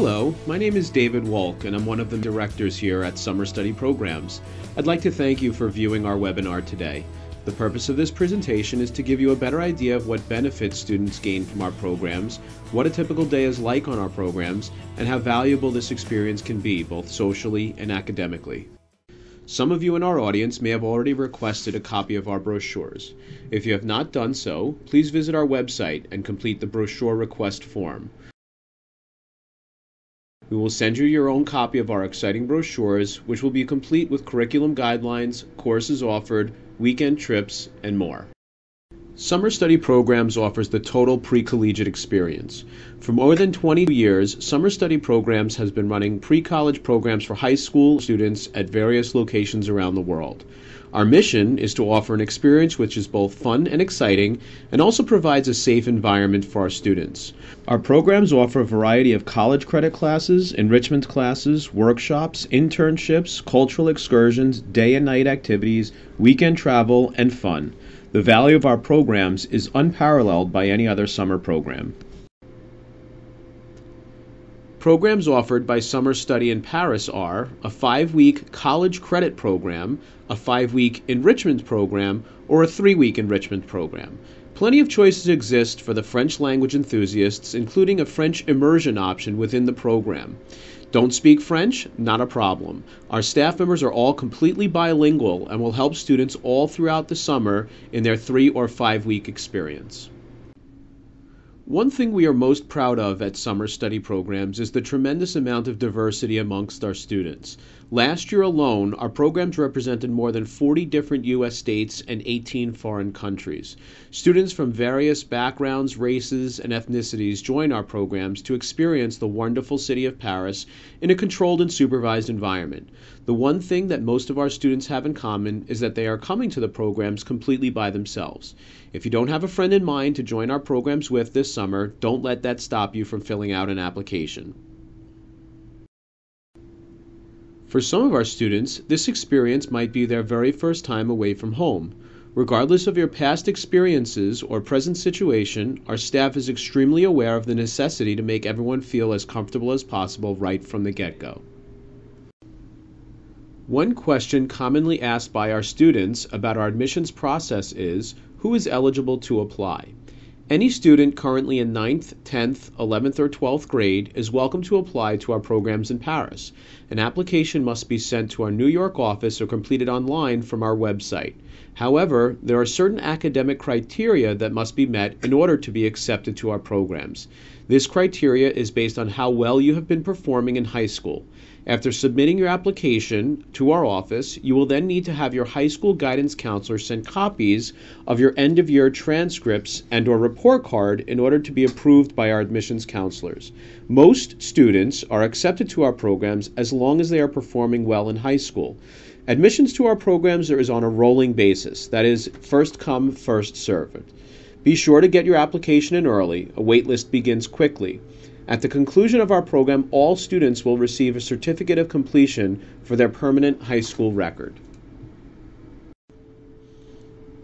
Hello, my name is David Wolk, and I'm one of the directors here at Summer Study Programs. I'd like to thank you for viewing our webinar today. The purpose of this presentation is to give you a better idea of what benefits students gain from our programs, what a typical day is like on our programs, and how valuable this experience can be, both socially and academically. Some of you in our audience may have already requested a copy of our brochures. If you have not done so, please visit our website and complete the brochure request form. We will send you your own copy of our exciting brochures, which will be complete with curriculum guidelines, courses offered, weekend trips, and more. Summer Study Programs offers the total pre-collegiate experience. For more than 20 years, Summer Study Programs has been running pre-college programs for high school students at various locations around the world. Our mission is to offer an experience which is both fun and exciting, and also provides a safe environment for our students. Our programs offer a variety of college credit classes, enrichment classes, workshops, internships, cultural excursions, day and night activities, weekend travel, and fun. The value of our programs is unparalleled by any other summer program. Programs offered by Summer Study in Paris are a 5-week college credit program, a 5-week enrichment program, or a 3-week enrichment program. Plenty of choices exist for the French language enthusiasts, including a French immersion option within the program. Don't speak French? Not a problem. Our staff members are all completely bilingual and will help students all throughout the summer in their 3- or 5-week experience. One thing we are most proud of at Summer Study Programs is the tremendous amount of diversity amongst our students. Last year alone, our programs represented more than 40 different U.S. states and 18 foreign countries. Students from various backgrounds, races, and ethnicities join our programs to experience the wonderful city of Paris in a controlled and supervised environment. The one thing that most of our students have in common is that they are coming to the programs completely by themselves. If you don't have a friend in mind to join our programs with this summer, don't let that stop you from filling out an application. For some of our students, this experience might be their very first time away from home. Regardless of your past experiences or present situation, our staff is extremely aware of the necessity to make everyone feel as comfortable as possible right from the get-go. One question commonly asked by our students about our admissions process is, who is eligible to apply? Any student currently in 9th, 10th, 11th, or 12th grade is welcome to apply to our programs in Paris. An application must be sent to our New York office or completed online from our website. However, there are certain academic criteria that must be met in order to be accepted to our programs. This criteria is based on how well you have been performing in high school. After submitting your application to our office, you will then need to have your high school guidance counselor send copies of your end-of-year transcripts and/or report card in order to be approved by our admissions counselors. Most students are accepted to our programs as long as they are performing well in high school. Admissions to our programs is on a rolling basis, that is, first come, first served. Be sure to get your application in early. A wait list begins quickly. At the conclusion of our program, all students will receive a certificate of completion for their permanent high school record.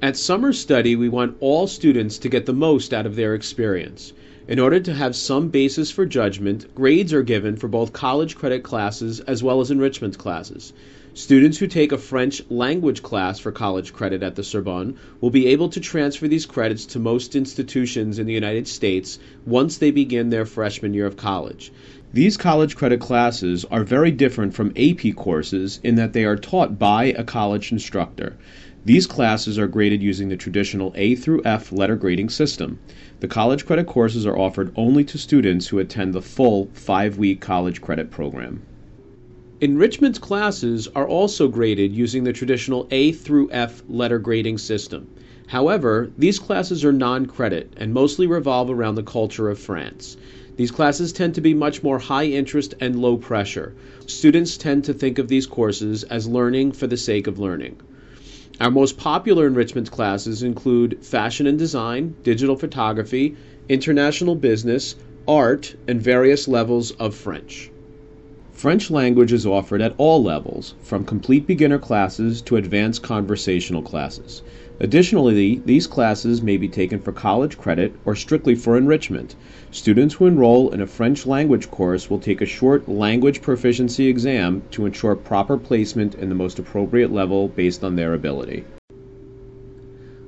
At Summer Study, we want all students to get the most out of their experience. In order to have some basis for judgment, grades are given for both college credit classes as well as enrichment classes. Students who take a French language class for college credit at the Sorbonne will be able to transfer these credits to most institutions in the United States once they begin their freshman year of college. These college credit classes are very different from AP courses in that they are taught by a college instructor. These classes are graded using the traditional A through F letter grading system. The college credit courses are offered only to students who attend the full 5-week college credit program. Enrichment classes are also graded using the traditional A through F letter grading system. However, these classes are non-credit and mostly revolve around the culture of France. These classes tend to be much more high interest and low pressure. Students tend to think of these courses as learning for the sake of learning. Our most popular enrichment classes include fashion and design, digital photography, international business, art, and various levels of French. French language is offered at all levels, from complete beginner classes to advanced conversational classes. Additionally, these classes may be taken for college credit or strictly for enrichment. Students who enroll in a French language course will take a short language proficiency exam to ensure proper placement in the most appropriate level based on their ability.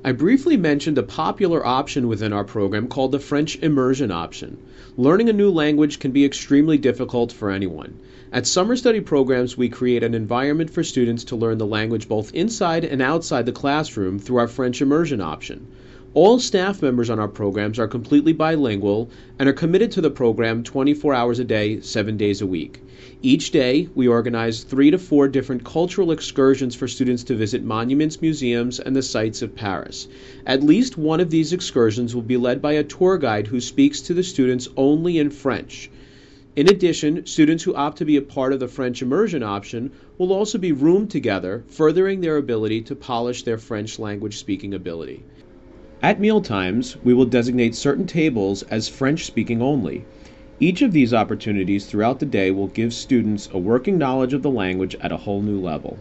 I briefly mentioned a popular option within our program called the French Immersion option. Learning a new language can be extremely difficult for anyone. At summer study programs, we create an environment for students to learn the language both inside and outside the classroom through our French Immersion option. All staff members on our programs are completely bilingual and are committed to the program 24 hours a day, 7 days a week. Each day, we organize 3 to 4 different cultural excursions for students to visit monuments, museums, and the sights of Paris. At least one of these excursions will be led by a tour guide who speaks to the students only in French. In addition, students who opt to be a part of the French Immersion option will also be roomed together, furthering their ability to polish their French language speaking ability. At mealtimes, we will designate certain tables as French-speaking only. Each of these opportunities throughout the day will give students a working knowledge of the language at a whole new level.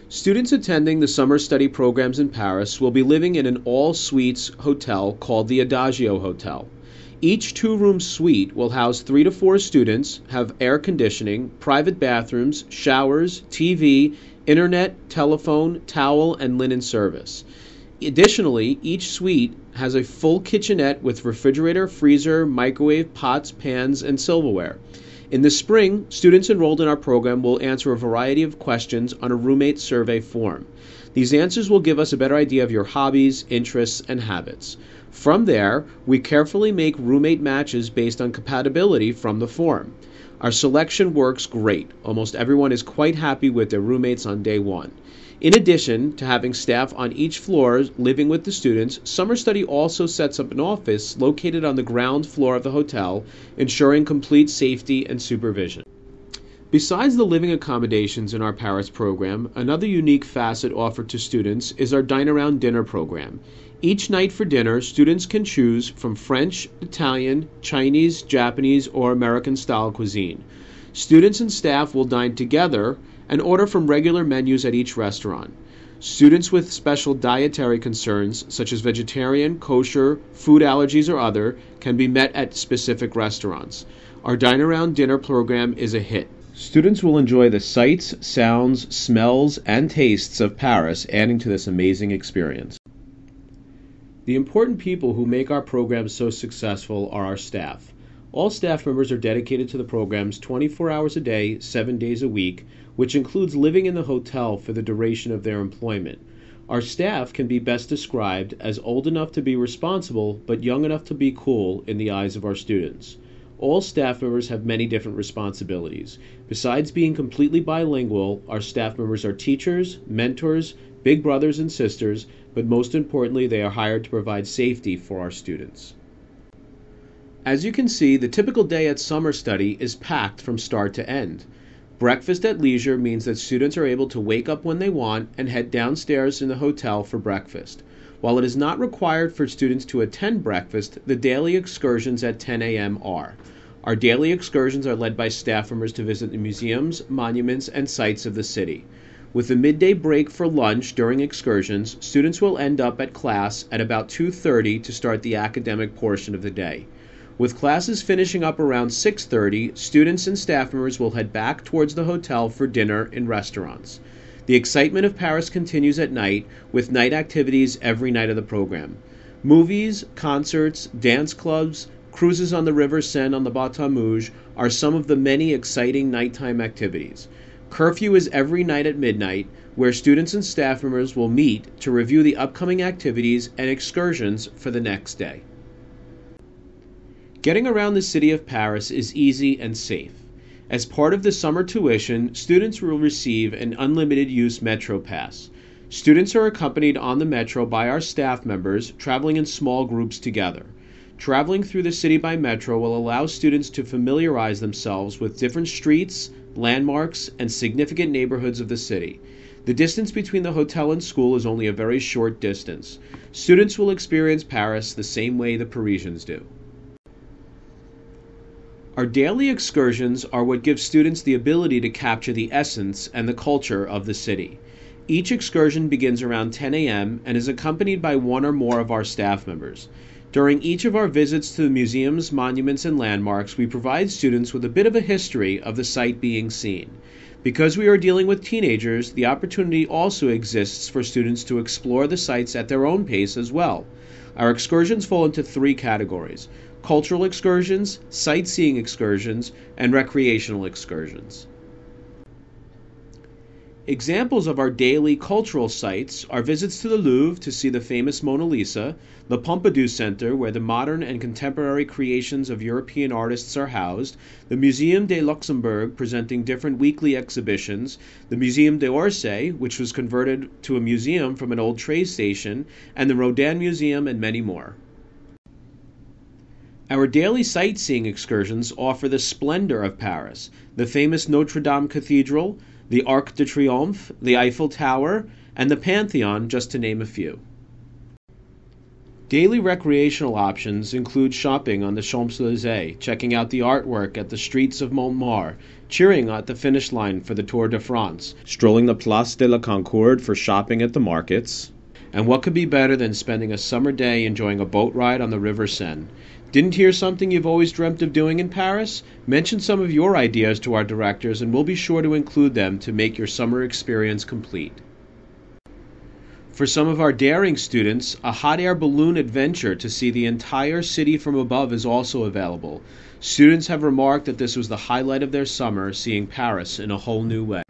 Students attending the summer study programs in Paris will be living in an all-suites hotel called the Adagio Hotel. Each 2-room suite will house 3 to 4 students, have air conditioning, private bathrooms, showers, TV, internet, telephone, towel, and linen service. Additionally, each suite has a full kitchenette with refrigerator, freezer, microwave, pots, pans, and silverware. In the spring, students enrolled in our program will answer a variety of questions on a roommate survey form. These answers will give us a better idea of your hobbies, interests, and habits. From there, we carefully make roommate matches based on compatibility from the form. Our selection works great. Almost everyone is quite happy with their roommates on day one. In addition to having staff on each floor living with the students, Summer Study also sets up an office located on the ground floor of the hotel, ensuring complete safety and supervision. Besides the living accommodations in our Paris program, another unique facet offered to students is our Dine Around Dinner program. Each night for dinner, students can choose from French, Italian, Chinese, Japanese, or American-style cuisine. Students and staff will dine together and order from regular menus at each restaurant. Students with special dietary concerns, such as vegetarian, kosher, food allergies, or other, can be met at specific restaurants. Our Dine Around Dinner program is a hit. Students will enjoy the sights, sounds, smells, and tastes of Paris, adding to this amazing experience. The important people who make our programs so successful are our staff. All staff members are dedicated to the programs 24 hours a day, 7 days a week, which includes living in the hotel for the duration of their employment. Our staff can be best described as old enough to be responsible, but young enough to be cool in the eyes of our students. All staff members have many different responsibilities. Besides being completely bilingual, our staff members are teachers, mentors, big brothers and sisters, but most importantly, they are hired to provide safety for our students. As you can see, the typical day at summer study is packed from start to end. Breakfast at leisure means that students are able to wake up when they want and head downstairs in the hotel for breakfast. While it is not required for students to attend breakfast, the daily excursions at 10 a.m. are. Our daily excursions are led by staff members to visit the museums, monuments, and sites of the city. With a midday break for lunch during excursions, students will end up at class at about 2:30 to start the academic portion of the day. With classes finishing up around 6:30, students and staff members will head back towards the hotel for dinner in restaurants. The excitement of Paris continues at night, with night activities every night of the program. Movies, concerts, dance clubs, cruises on the River Seine on the Bateau Mouge are some of the many exciting nighttime activities. Curfew is every night at midnight, where students and staff members will meet to review the upcoming activities and excursions for the next day. Getting around the city of Paris is easy and safe. As part of the summer tuition, students will receive an unlimited use Metro Pass. Students are accompanied on the Metro by our staff members, traveling in small groups together. Traveling through the city by Metro will allow students to familiarize themselves with different streets, landmarks, and significant neighborhoods of the city. The distance between the hotel and school is only a very short distance. Students will experience Paris the same way the Parisians do. Our daily excursions are what gives students the ability to capture the essence and the culture of the city. Each excursion begins around 10 a.m. and is accompanied by one or more of our staff members. During each of our visits to the museums, monuments, and landmarks, we provide students with a bit of a history of the site being seen. Because we are dealing with teenagers, the opportunity also exists for students to explore the sites at their own pace as well. Our excursions fall into three categories: cultural excursions, sightseeing excursions, and recreational excursions. Examples of our daily cultural sites are visits to the Louvre to see the famous Mona Lisa, the Pompidou Center, where the modern and contemporary creations of European artists are housed, the Museum de Luxembourg, presenting different weekly exhibitions, the Museum d'Orsay, which was converted to a museum from an old train station, and the Rodin Museum, and many more. Our daily sightseeing excursions offer the splendor of Paris, the famous Notre Dame Cathedral, the Arc de Triomphe, the Eiffel Tower, and the Pantheon, just to name a few. Daily recreational options include shopping on the Champs-Élysées, checking out the artwork at the streets of Montmartre, cheering at the finish line for the Tour de France, strolling the Place de la Concorde for shopping at the markets. And what could be better than spending a summer day enjoying a boat ride on the River Seine? Didn't hear something you've always dreamt of doing in Paris? Mention some of your ideas to our directors and we'll be sure to include them to make your summer experience complete. For some of our daring students, a hot air balloon adventure to see the entire city from above is also available. Students have remarked that this was the highlight of their summer, seeing Paris in a whole new way.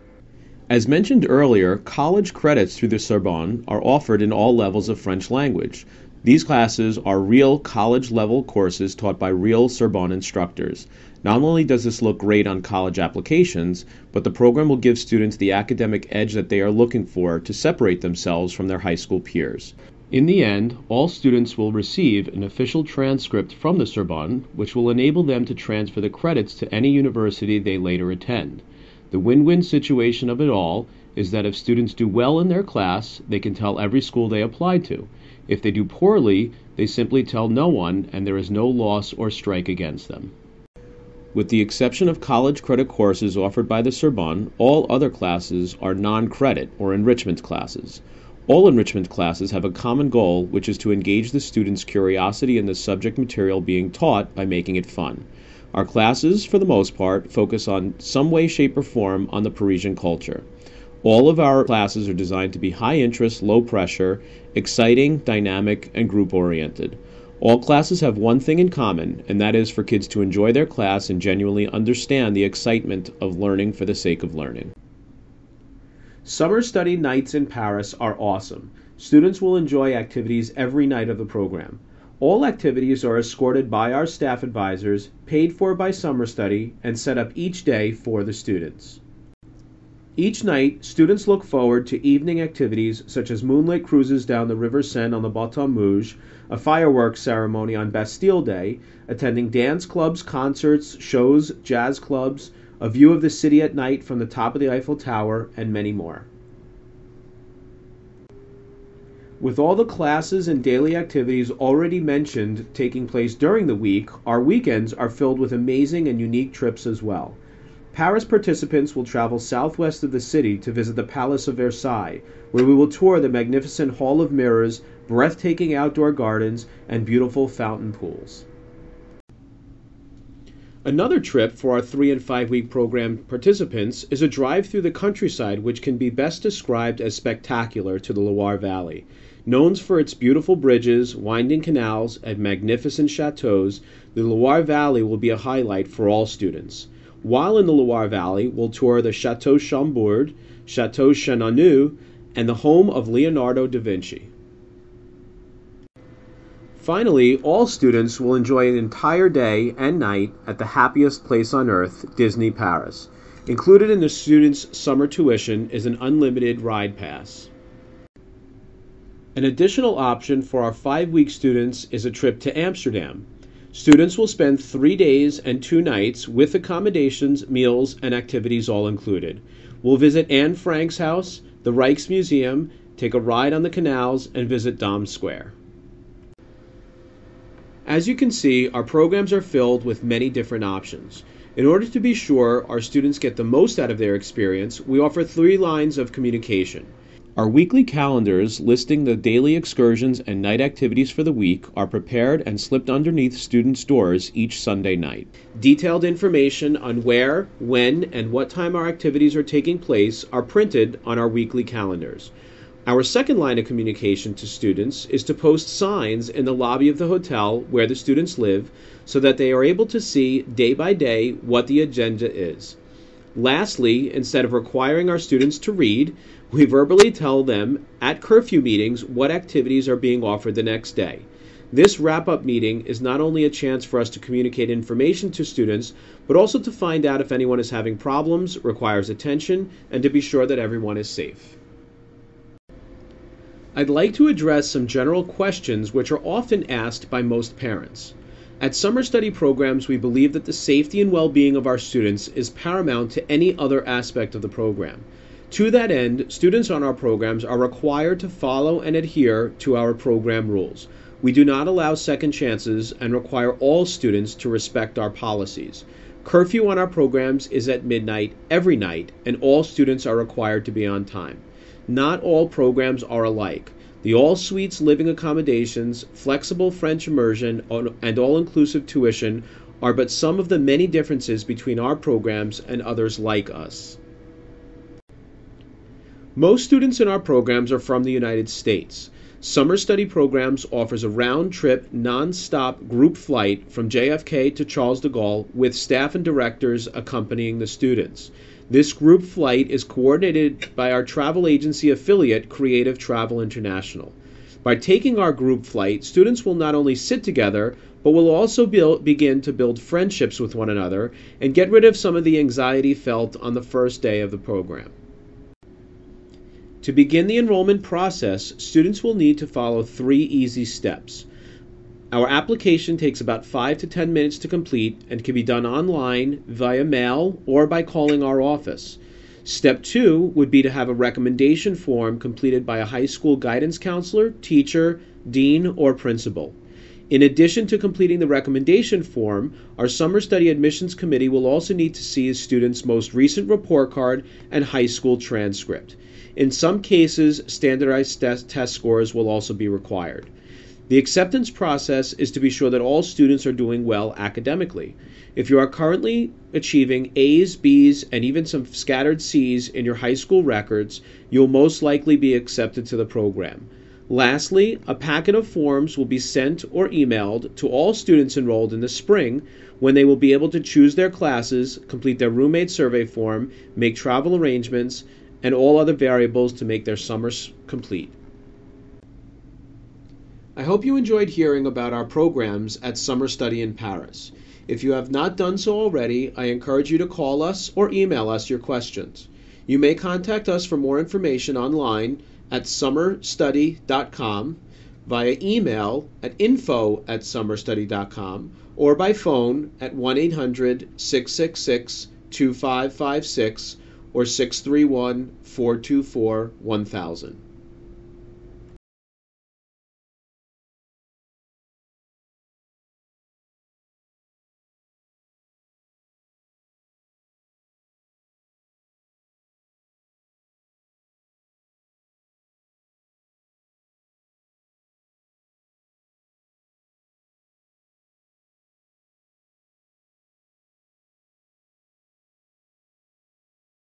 As mentioned earlier, college credits through the Sorbonne are offered in all levels of French language. These classes are real college-level courses taught by real Sorbonne instructors. Not only does this look great on college applications, but the program will give students the academic edge that they are looking for to separate themselves from their high school peers. In the end, all students will receive an official transcript from the Sorbonne, which will enable them to transfer the credits to any university they later attend. The win-win situation of it all is that if students do well in their class, they can tell every school they applied to. If they do poorly, they simply tell no one, and there is no loss or strike against them. With the exception of college credit courses offered by the Sorbonne, all other classes are non-credit or enrichment classes. All enrichment classes have a common goal, which is to engage the student's curiosity in the subject material being taught by making it fun. Our classes, for the most part, focus on some way, shape, or form on the Parisian culture. All of our classes are designed to be high interest, low pressure, exciting, dynamic, and group oriented. All classes have one thing in common, and that is for kids to enjoy their class and genuinely understand the excitement of learning for the sake of learning. Summer study nights in Paris are awesome. Students will enjoy activities every night of the program. All activities are escorted by our staff advisors, paid for by Summer Study, and set up each day for the students. Each night, students look forward to evening activities such as moonlit cruises down the River Seine on the Bateau Rouge, a fireworks ceremony on Bastille Day, attending dance clubs, concerts, shows, jazz clubs, a view of the city at night from the top of the Eiffel Tower, and many more. With all the classes and daily activities already mentioned taking place during the week, our weekends are filled with amazing and unique trips as well. Paris participants will travel southwest of the city to visit the Palace of Versailles, where we will tour the magnificent Hall of Mirrors, breathtaking outdoor gardens, and beautiful fountain pools. Another trip for our 3- and 5-week program participants is a drive through the countryside, which can be best described as spectacular to the Loire Valley. Known for its beautiful bridges, winding canals, and magnificent chateaus, the Loire Valley will be a highlight for all students. While in the Loire Valley, we'll tour the Chateau Chambord, Chateau Chenanu, and the home of Leonardo da Vinci. Finally, all students will enjoy an entire day and night at the happiest place on earth, Disney Paris. Included in the students' summer tuition is an unlimited ride pass. An additional option for our 5-week students is a trip to Amsterdam. Students will spend 3 days and 2 nights with accommodations, meals, and activities all included. We'll visit Anne Frank's house, the Rijksmuseum, take a ride on the canals, and visit Dam Square. As you can see, our programs are filled with many different options. In order to be sure our students get the most out of their experience, we offer 3 lines of communication. Our weekly calendars listing the daily excursions and night activities for the week are prepared and slipped underneath students' doors each Sunday night. Detailed information on where, when, and what time our activities are taking place are printed on our weekly calendars. Our second line of communication to students is to post signs in the lobby of the hotel where the students live so that they are able to see day by day what the agenda is. Lastly, instead of requiring our students to read, we verbally tell them at curfew meetings what activities are being offered the next day. This wrap-up meeting is not only a chance for us to communicate information to students, but also to find out if anyone is having problems, requires attention, and to be sure that everyone is safe. I'd like to address some general questions which are often asked by most parents. At summer study programs, we believe that the safety and well-being of our students is paramount to any other aspect of the program. To that end, students on our programs are required to follow and adhere to our program rules. We do not allow second chances and require all students to respect our policies. Curfew on our programs is at midnight every night, and all students are required to be on time. Not all programs are alike. The all-suites living accommodations, flexible French immersion, and all-inclusive tuition are but some of the many differences between our programs and others like us. Most students in our programs are from the United States. Summer Study Programs offers a round-trip, non-stop group flight from JFK to Charles de Gaulle with staff and directors accompanying the students. This group flight is coordinated by our travel agency affiliate, Creative Travel International. By taking our group flight, students will not only sit together, but will also begin to build friendships with one another and get rid of some of the anxiety felt on the first day of the program. To begin the enrollment process, students will need to follow 3 easy steps. Our application takes about 5 to 10 minutes to complete and can be done online, via mail, or by calling our office. Step 2 would be to have a recommendation form completed by a high school guidance counselor, teacher, dean, or principal. In addition to completing the recommendation form, our Summer Study Admissions Committee will also need to see a student's most recent report card and high school transcript. In some cases, standardized test scores will also be required. The acceptance process is to be sure that all students are doing well academically. If you are currently achieving A's, B's, and even some scattered C's in your high school records, you'll most likely be accepted to the program. Lastly, a packet of forms will be sent or emailed to all students enrolled in the spring when they will be able to choose their classes, complete their roommate survey form, make travel arrangements, and all other variables to make their summers complete. I hope you enjoyed hearing about our programs at Summer Study in Paris. If you have not done so already, I encourage you to call us or email us your questions. You may contact us for more information online at summerstudy.com, via email at info@summerstudy.com, or by phone at 1-800-666-2556 or 631-424-1000.